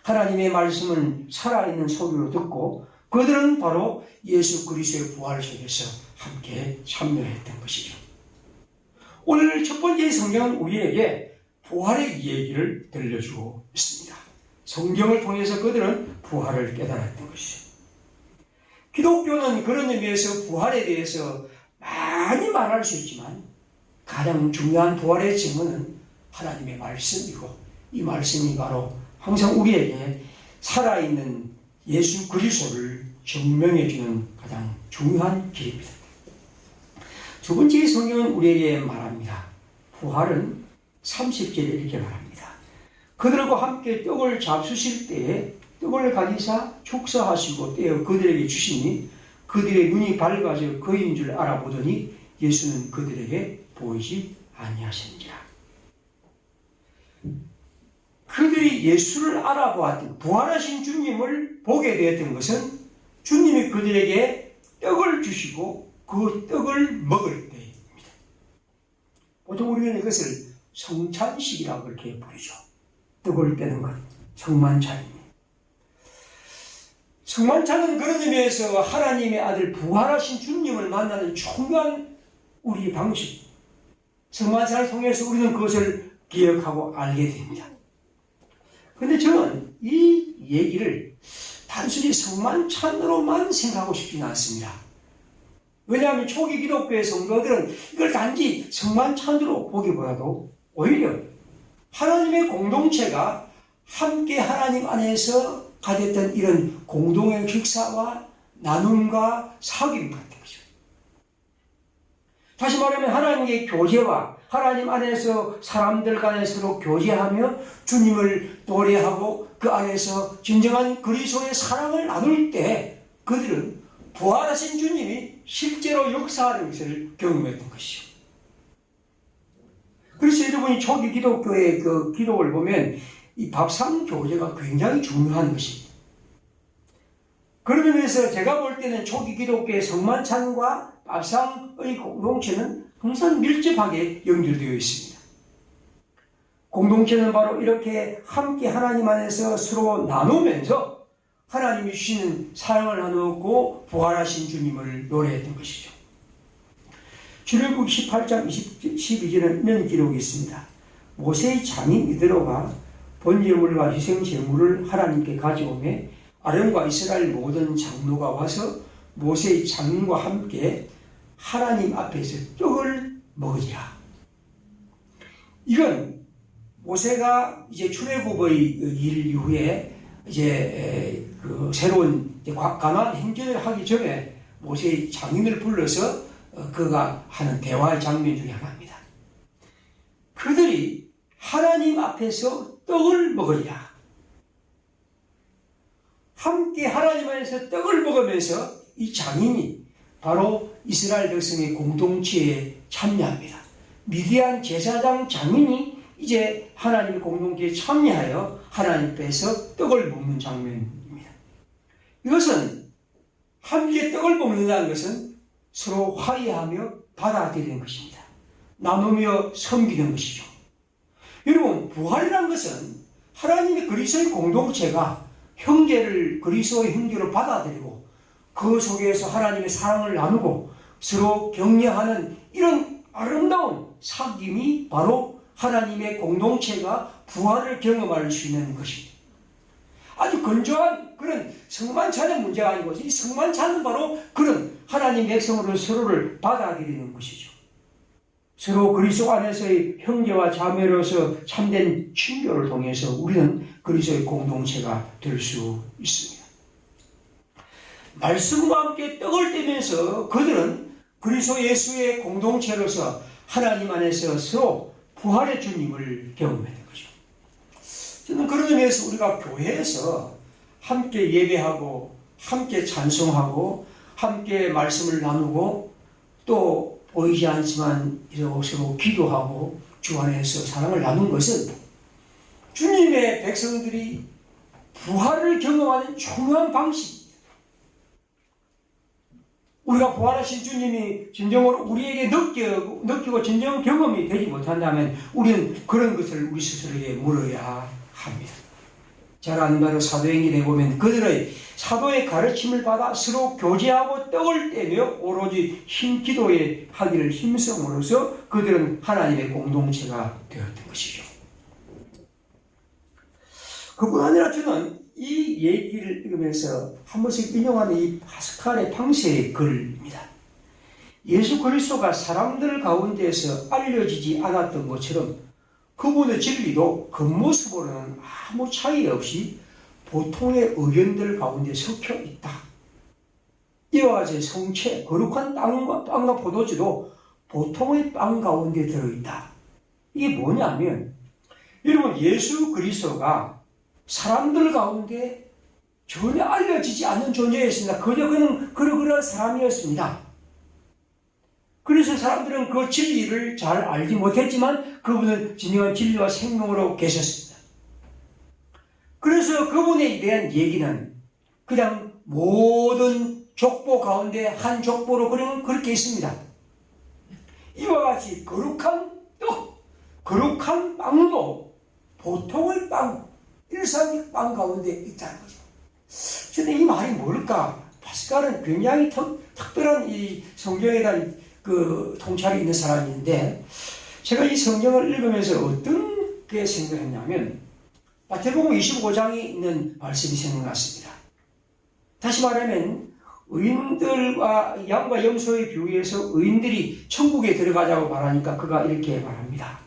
하나님의 말씀은 살아있는 소리로 듣고 그들은 바로 예수 그리스도의 부활 속에서 함께 참여했던 것이죠. 오늘 첫 번째 성경은 우리에게 부활의 이야기를 들려주고 있습니다. 성경을 통해서 그들은 부활을 깨달았던 것이죠. 기독교는 그런 의미에서 부활에 대해서 많이 말할 수 있지만 가장 중요한 부활의 증언은 하나님의 말씀이고, 이 말씀이 바로 항상 우리에게 살아있는 예수 그리스도를 증명해주는 가장 중요한 길입니다. 두 번째 성경은 우리에게 말합니다. 부활은 30절에 이렇게 말합니다. 그들과 함께 떡을 잡수실 때에 떡을 가지사 축사하시고 떼어 그들에게 주시니 그들의 눈이 밝아져 그인 줄 알아보더니 예수는 그들에게 보이지 아니하시니라. 그들이 예수를 알아보았던 부활하신 주님을 보게 되었던 것은 주님이 그들에게 떡을 주시고 그 떡을 먹을 때입니다. 보통 우리는 이것을 성찬식이라고 그렇게 부르죠. 떡을 떼는 것, 성만찬입니다. 성만찬은 그런 의미에서 하나님의 아들 부활하신 주님을 만나는 중요한 우리의 방식. 성만찬을 통해서 우리는 그것을 기억하고 알게 됩니다. 그런데 저는 이 얘기를 단순히 성만찬으로만 생각하고 싶지는 않습니다. 왜냐하면 초기 기독교의 성도들은 이걸 단지 성만찬으로 보기보다도 오히려 하나님의 공동체가 함께 하나님 안에서 가졌던 이런 공동의 식사와 나눔과 사귐 같은 거죠. 다시 말하면 하나님의 교제와 하나님 안에서 사람들 간에 서로 교제하며 주님을 노래하고 그 안에서 진정한 그리스도의 사랑을 나눌 때 그들은 부활하신 주님이 실제로 역사하는 것을 경험했던 것이죠. 그래서 여러분이 초기 기독교의 그 기록을 보면 이 밥상 교제가 굉장히 중요한 것입니다. 그런 의미에서 제가 볼 때는 초기 기독교의 성만찬과 밥상의 공동체는 항상 밀접하게 연결되어 있습니다. 공동체는 바로 이렇게 함께 하나님 안에서 서로 나누면서 하나님이 주시는 사랑을 나누고 부활하신 주님을 노래했던 것이죠. 출애굽 18장 12절에는 이런 기록이 있습니다. 모세의 장인 이드로가 번제물과 희생제물을 하나님께 가져오며 아론과 이스라엘 모든 장로가 와서 모세의 장인과 함께 하나님 앞에서 떡을 먹으리라. 이건 모세가 이제 출애굽의 일 이후에 이제 그 새로운 가나안 행진을 하기 전에 모세의 장인을 불러서 그가 하는 대화의 장면 중에 하나입니다. 그들이 하나님 앞에서 떡을 먹으리라. 함께 하나님 안에서 떡을 먹으면서 이 장인이 바로 이스라엘 백성의 공동체에 참여합니다. 미디안 제사장 장인이 이제 하나님의 공동체에 참여하여 하나님 앞에서 떡을 먹는 장면입니다. 이것은 함께 떡을 먹는다는 것은 서로 화해하며 받아들이는 것입니다. 나누며 섬기는 것이죠. 여러분, 부활이라는 것은 하나님의 그리스도의 공동체가 형제를 그리스도의 형제로 받아들이고 그 속에서 하나님의 사랑을 나누고 서로 격려하는 이런 아름다운 사귐이 바로 하나님의 공동체가 부활을 경험할 수 있는 것입니다. 아주 건조한 그런 성만찬의 문제가 아니고 이 성만찬은 바로 그런 하나님 백성으로 서로를 받아들이는 것이죠. 서로 그리스도 안에서의 형제와 자매로서 참된 친교를 통해서 우리는 그리스도의 공동체가 될 수 있습니다. 말씀과 함께 떡을 떼면서 그들은 그리스도 예수의 공동체로서 하나님 안에서 서로 부활의 주님을 경험했던 거죠. 저는 그런 의미에서 우리가 교회에서 함께 예배하고 함께 찬송하고 함께 말씀을 나누고 또 보이지 않지만 서로 기도하고 주 안에서 사랑을 나눈 것은 주님의 백성들이 부활을 경험하는 중요한 방식입니다. 우리가 부활하신 주님이 진정으로 우리에게 느끼고 진정 경험이 되지 못한다면 우리는 그런 것을 우리 스스로에게 물어야 합니다. 잘 아는 바로 사도행전에 보면 그들의 사도의 가르침을 받아 서로 교제하고 떡을 떼며 오로지 기도에 하기를 힘쓰므로써 그들은 하나님의 공동체가 되었던 것이죠. 그뿐 아니라 저는 이 얘기를 읽으면서 한 번씩 인용하는 이 파스칼의 방세의 글입니다. 예수 그리스도가 사람들 가운데에서 알려지지 않았던 것처럼 그분의 진리도 겉모습으로는 아무 차이 없이 보통의 의견들 가운데 섞여 있다. 이와 같이 성체, 거룩한 빵과 포도주도 보통의 빵 가운데 들어있다. 이게 뭐냐면 여러분 예수 그리스도가 사람들 가운데 전혀 알려지지 않는 존재였습니다. 그저 그는 그러한 사람이었습니다. 그래서 사람들은 그 진리를 잘 알지 못했지만 그분은 진정한 진리와 생명으로 계셨습니다. 그래서 그분에 대한 얘기는 그냥 모든 족보 가운데 한 족보로 그냥 그렇게 있습니다. 이와 같이 거룩한 떡, 거룩한 빵도 보통의 빵, 일상의 빵 가운데 있다는 거죠. 근데 이 말이 뭘까? 파스칼은 굉장히 특별한 이 성경에 대한 그 통찰이 있는 사람인데, 제가 이 성경을 읽으면서 어떤 게 생각했냐면, 마태복음 25장에 있는 말씀이 생각났습니다. 다시 말하면, 의인들과 양과 염소의 비유에서 의인들이 천국에 들어가자고 말하니까 그가 이렇게 말합니다.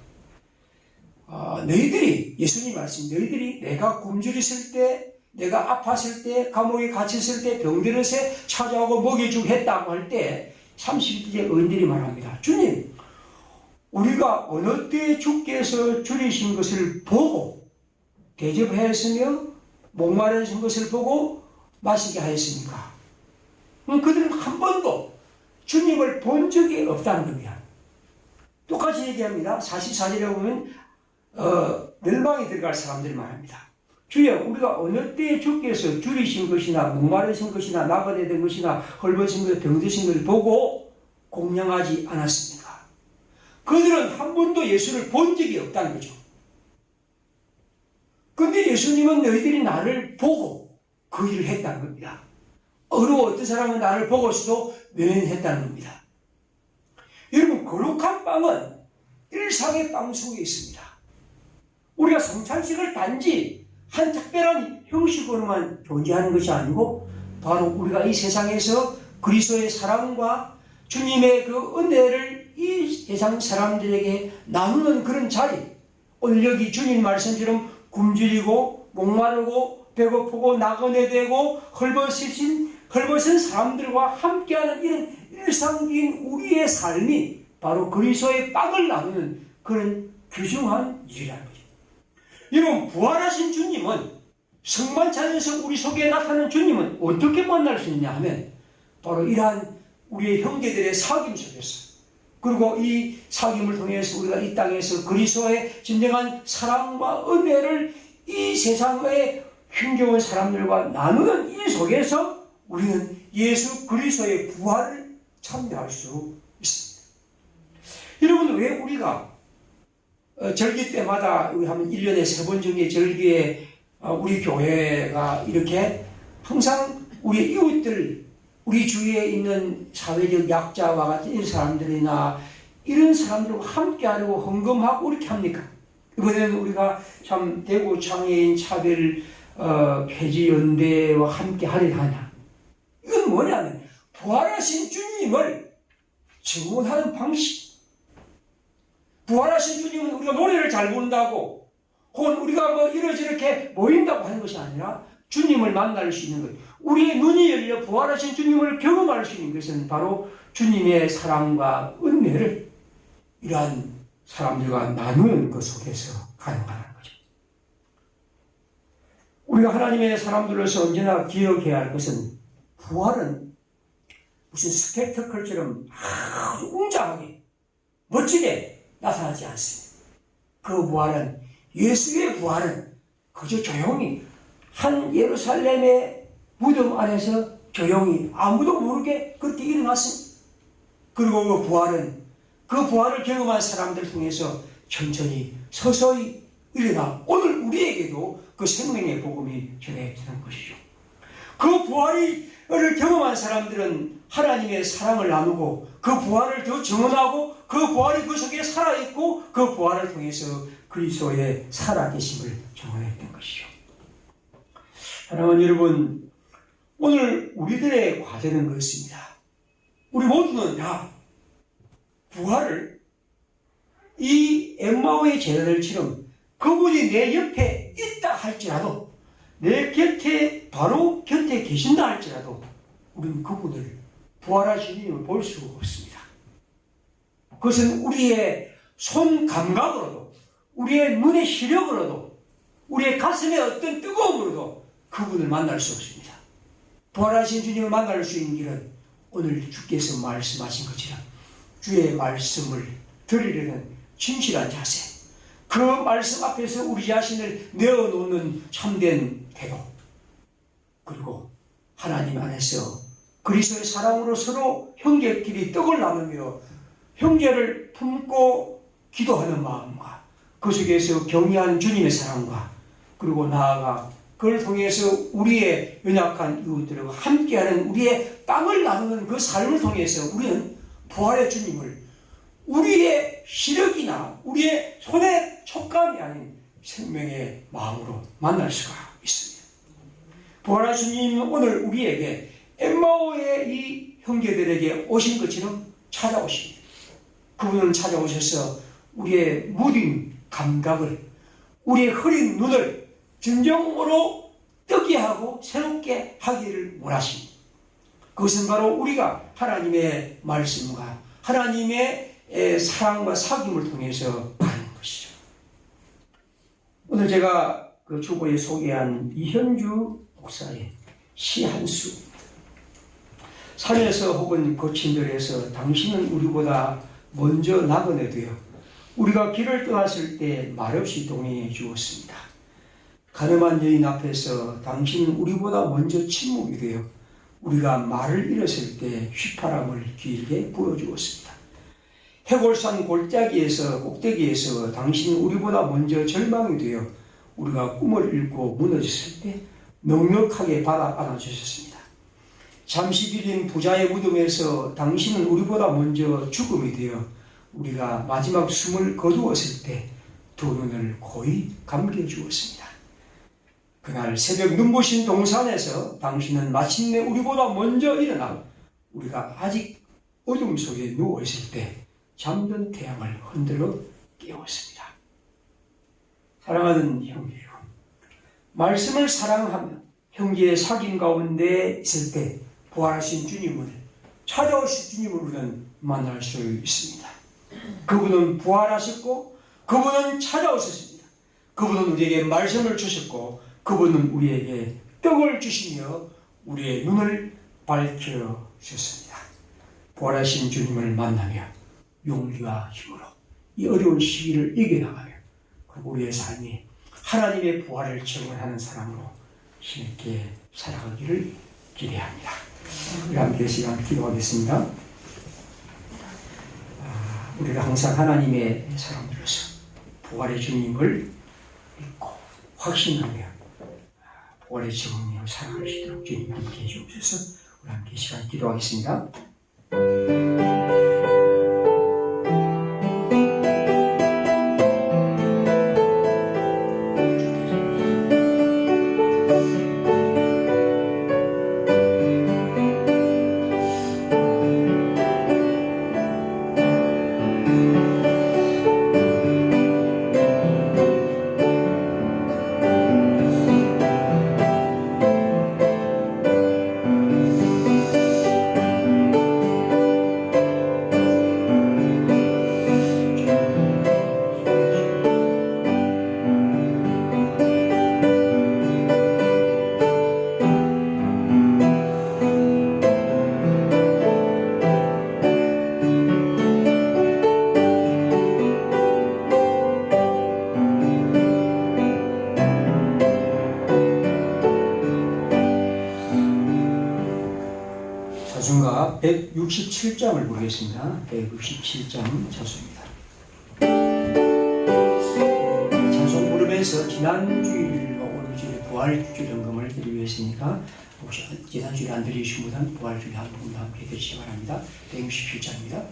너희들이, 예수님 말씀, 너희들이 내가 굶주렸을 때, 내가 아팠을 때, 감옥에 갇혔을 때, 병들었을 때 찾아오고 먹여주고 했다고 할 때 30대 의인들이 말합니다. 주님, 우리가 어느 때 주께서 줄이신 것을 보고 대접하였으며 목마르신 것을 보고 마시게 하였습니까? 그들은 한 번도 주님을 본 적이 없다는 겁니다. 똑같이 얘기합니다. 44절에 보면 멸망에 들어갈 사람들이 말합니다. 주여, 우리가 어느 때 주께서 줄이신 것이나 목마르신 것이나 나그네 된 것이나 헐벗은 것, 병드신 것을 보고 공양하지 않았습니까? 그들은 한 번도 예수를 본 적이 없다는 거죠. 그런데 예수님은 너희들이 나를 보고 그 일을 했다는 겁니다. 어려워 어떤 사람은 나를 보고서도 면했다는 겁니다. 여러분, 거룩한 빵은 일상의 빵 속에 있습니다. 우리가 성찬식을 단지 한 특별한 형식으로만 존재하는 것이 아니고 바로 우리가 이 세상에서 그리스도의 사랑과 주님의 그 은혜를 이 세상 사람들에게 나누는 그런 자리, 오늘 여기 주님 말씀처럼 굶주리고 목마르고 배고프고 나그네 되고 헐벗은 사람들과 함께하는 이런 일상적인 우리의 삶이 바로 그리스도의 빵을 나누는 그런 귀중한 일이라는 거죠. 여러분, 부활하신 주님은, 성만찬에서 우리 속에 나타나는 주님은 어떻게 만날 수 있냐 하면 바로 이러한 우리의 형제들의 사귐 속에서, 그리고 이 사귐을 통해서 우리가 이 땅에서 그리스도의 진정한 사랑과 은혜를 이 세상의 힘겨운 사람들과 나누는 이 속에서 우리는 예수 그리스도의 부활을 참여할 수 있습니다. 여러분, 왜 우리가 절기 때마다 우리 하면 1년에 3번 정도의 절기에 우리 교회가 이렇게 항상 우리 이웃들, 우리 주위에 있는 사회적 약자와 같은 이런 사람들이나 이런 사람들과 함께하려고 헌금하고 이렇게 합니까? 이번에는 우리가 참 대구 장애인 차별 폐지 연대와 함께 하려 하냐? 이건 뭐냐면 부활하신 주님을 증언하는 방식. 부활하신 주님은 우리가 노래를 잘 부른다고 혹은 우리가 뭐 이러저렇게 모인다고 하는 것이 아니라 주님을 만날 수 있는 것, 우리의 눈이 열려 부활하신 주님을 경험할 수 있는 것은 바로 주님의 사랑과 은혜를 이러한 사람들과 나누는 것 속에서 가능하다는 거죠. 우리가 하나님의 사람들로서 언제나 기억해야 할 것은 부활은 무슨 스펙터클처럼 아주 웅장하게 멋지게 나타나지 않습니다. 그 부활은, 예수의 부활은 그저 조용히 한 예루살렘의 무덤 안에서 조용히 아무도 모르게 그렇게 일어났습니다. 그리고 그 부활을 경험한 사람들 통해서 천천히 서서히 일어나 오늘 우리에게도 그 생명의 복음이 전해지는 것이죠. 그 부활을 경험한 사람들은 하나님의 사랑을 나누고 그 부활을 더 증언하고 그 부활이 그 속에 살아있고 그 부활을 통해서 그리스도의 살아계심을 증언했던 것이죠. 사랑하는 여러분, 오늘 우리들의 과제는 그렇습니다. 우리 모두는 부활을 이 엠마오의 제자들처럼 그분이 내 옆에 있다 할지라도, 내 곁에 바로 곁에 계신다 할지라도 우리는 그분을 부활하신 주님을 볼 수 없습니다. 그것은 우리의 손 감각으로도, 우리의 눈의 시력으로도, 우리의 가슴의 어떤 뜨거움으로도 그분을 만날 수 없습니다. 부활하신 주님을 만날 수 있는 길은 오늘 주께서 말씀하신 것처럼 주의 말씀을 들으려는 진실한 자세, 그 말씀 앞에서 우리 자신을 내어놓는 참된 태도, 그리고 하나님 안에서 그리스도의 사랑으로 서로 형제끼리 떡을 나누며 형제를 품고 기도하는 마음과 그 속에서 경외한 주님의 사랑과 그리고 나아가 그걸 통해서 우리의 연약한 이웃들과 함께하는 우리의 빵을 나누는 그 삶을 통해서 우리는 부활의 주님을 우리의 시력이나 우리의 손의 촉감이 아닌 생명의 마음으로 만날 수가 있습니다. 부활하신 주님은 오늘 우리에게 엠마오의 이 형제들에게 오신 것처럼 찾아오십니다. 그분은 찾아오셔서 우리의 무딘 감각을, 우리의 흐린 눈을 진정으로 뜨게 하고 새롭게 하기를 원하십니다. 그것은 바로 우리가 하나님의 말씀과 하나님의 사랑과 사귐을 통해서 하는 것이죠. 오늘 제가 그 주보에 소개한 이현주 목사의 시 한 수. 산에서 혹은 거친들에서 당신은 우리보다 먼저 나그네 되어 우리가 길을 떠났을 때 말없이 동행해 주었습니다. 가늠한 여인 앞에서 당신은 우리보다 먼저 침묵이 되어 우리가 말을 잃었을 때 휘파람을 길게 불어주었습니다. 해골산 골짜기에서 꼭대기에서 당신은 우리보다 먼저 절망이 되어 우리가 꿈을 잃고 무너졌을 때 넉넉하게 받아 안아주셨습니다. 잠시 빌린 부자의 무덤에서 당신은 우리보다 먼저 죽음이 되어 우리가 마지막 숨을 거두었을 때 두 눈을 고이 감겨주었습니다. 그날 새벽 눈부신 동산에서 당신은 마침내 우리보다 먼저 일어나 우리가 아직 어둠 속에 누워있을 때 잠든 태양을 흔들어 깨웠습니다. 사랑하는 형제 여러분, 말씀을 사랑하며 형제의 사귐 가운데 있을 때 부활하신 주님을, 찾아오신 주님을 우리는 만날 수 있습니다. 그분은 부활하셨고 그분은 찾아오셨습니다. 그분은 우리에게 말씀을 주셨고 그분은 우리에게 떡을 주시며 우리의 눈을 밝혀주셨습니다. 부활하신 주님을 만나며 용기와 힘으로 이 어려운 시기를 이겨나가며 그리고 우리의 삶이 하나님의 부활을 증언하는 사람으로 힘있게 살아가기를 기대합니다. 우리 함께 시간 기도하겠습니다. 우리가 항상 하나님의 사람들로서 부활의 주님을 믿고 확신하며 부활의 증언으로 살아갈 수 있도록 주님 함께 해주옵소서. 우리 함께 시간 기도하겠습니다. 자순가 167장을 보겠습니다. 167장 자수입니다. 자수 부르면서 지난주일과 오늘 주일 부활주일 점검을 드리기 위해서니까 혹시 지난주일 안 드리신 분은 부활주일 한 분 함께 드리시기 바랍니다. 167장입니다.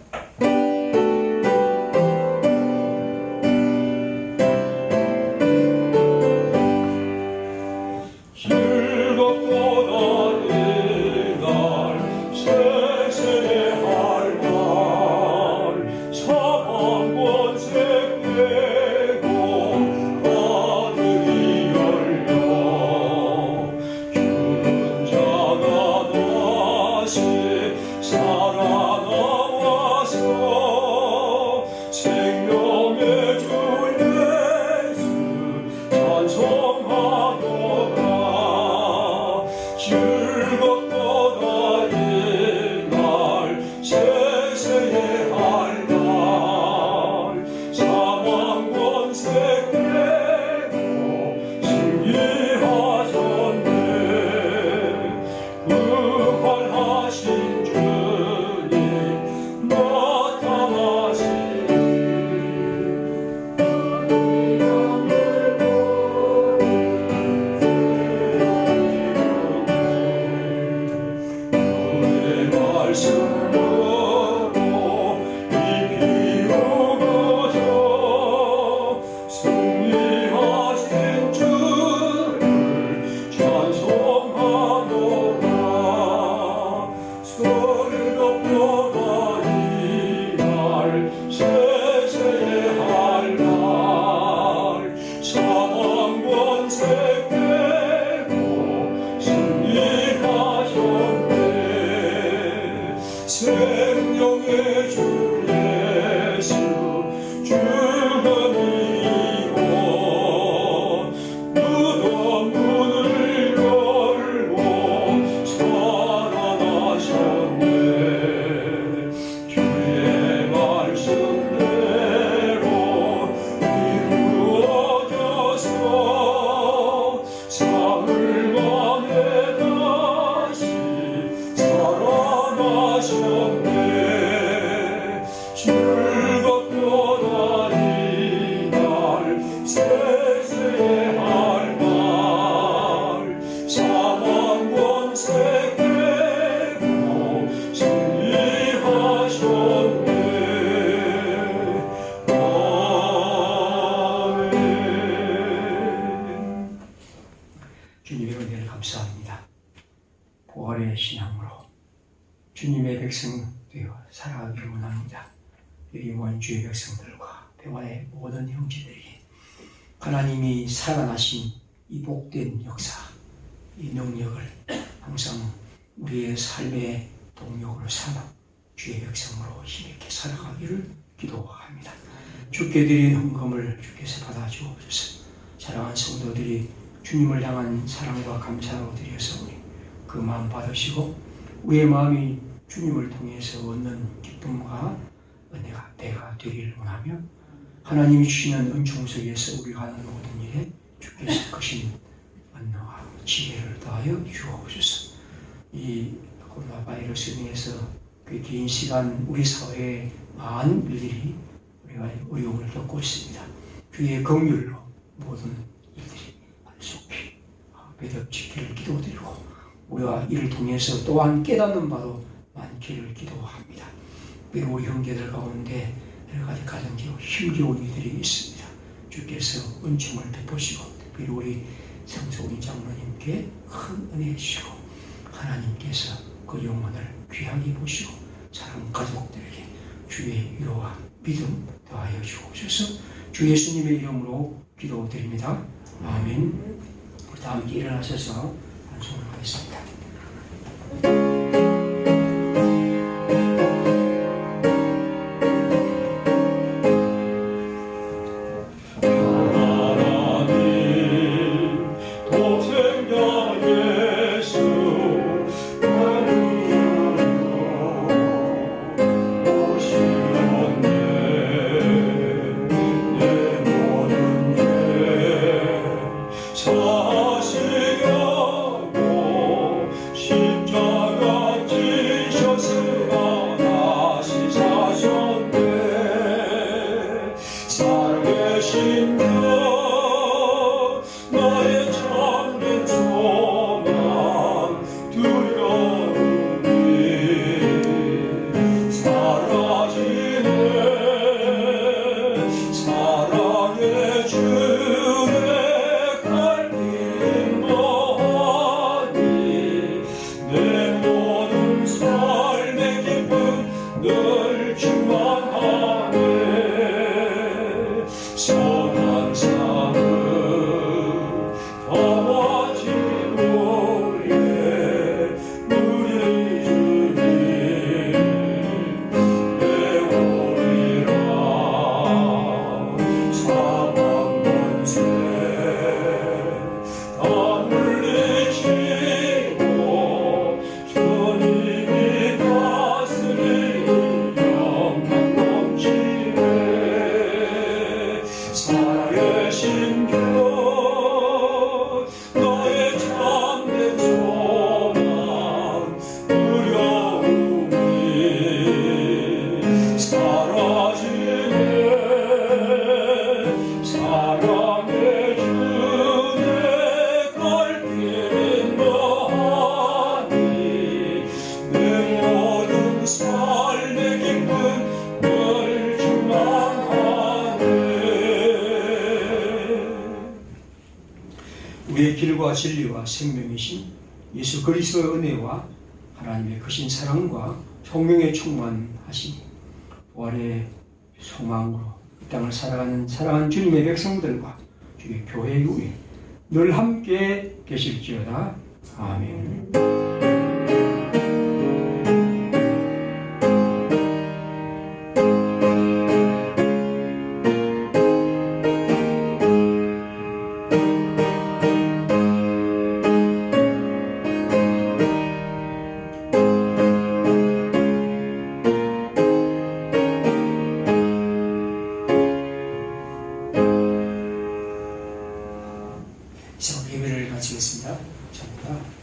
찬송하도다 부활하신 주님 나타나시니 그의 말씀으로 이 비우고서 승리하신 주를 찬송하노라. 소리로 쏟아 이날 세세할 날 사망 권세 깨고 승리하셨네. 생명의 주 예수 주님이여 무덤 문을 열고 살아나셨네. 주의 말씀대로 이루어져서 사흘 만에 다시 살아나셨네. 즐겁도다 이날 세세할 날 사망 권세 깨고 승리하셨네. 아멘. 주님의 은혜를 감사합니다. 부활의 신앙으로 주님의 백성 되어 살아가기를 원합니다. 여기 모인 주의 백성들과 평화의 모든 형제들에게 하나님이 살아나신 이 복된 역사, 이 능력을 항상 우리의 삶의 동력으로 삼아 주의 백성으로 힘있게 살아가기를 기도합니다. 주께 드린 헌금을 주께서 받아주옵소서. 사랑하는 성도들이 주님을 향한 사랑과 감사로 드려서 우리 그 마음 받으시고 우리의 마음이 주님을 통해서 얻는 기쁨과 은혜가 배가 되기를 원하며 하나님이 주시는 은총 속에서 우리가 하는 모든 일에 주께서 크신 은혜와 지혜를 더하여 주옵소서. 이 코로나 바이러스로 인해서 그 긴 시간 우리 사회에 많은 일들이 우리가 어려움을 겪고 있습니다. 주의 긍휼로 모든 일들이 속히 매듭지기를 기도드리고 우리가 이를 통해서 또한 깨닫는 바도 많기를 기도합니다. 그리고 우리 형제들 가운데 여러 가지 가정적으로 힘겨운 일들이 있습니다. 주께서 은총을 베푸시고 그리고 우리 성소인 장로님께 큰 은혜 주시고 하나님께서 그 영혼을 귀하게 보시고 사랑 가족들에게 주의 위로와 믿음 더하여 주옵소서. 주 예수님의 이름으로 기도드립니다. 아멘. 우리 다 함께 일어나셔서 찬송을 하겠습니다. 선한 삶은 우리의 길과 진리와 생명이신 예수 그리스도의 은혜와 하나님의 크신 사랑과 성령의 충만하심, 부활의 소망으로 이 땅을 살아가는 사랑하는 주님의 백성들과 주의 교회 위에 늘 함께 계실지어다. 아멘. 예배를 마치겠습니다. 감사합니다.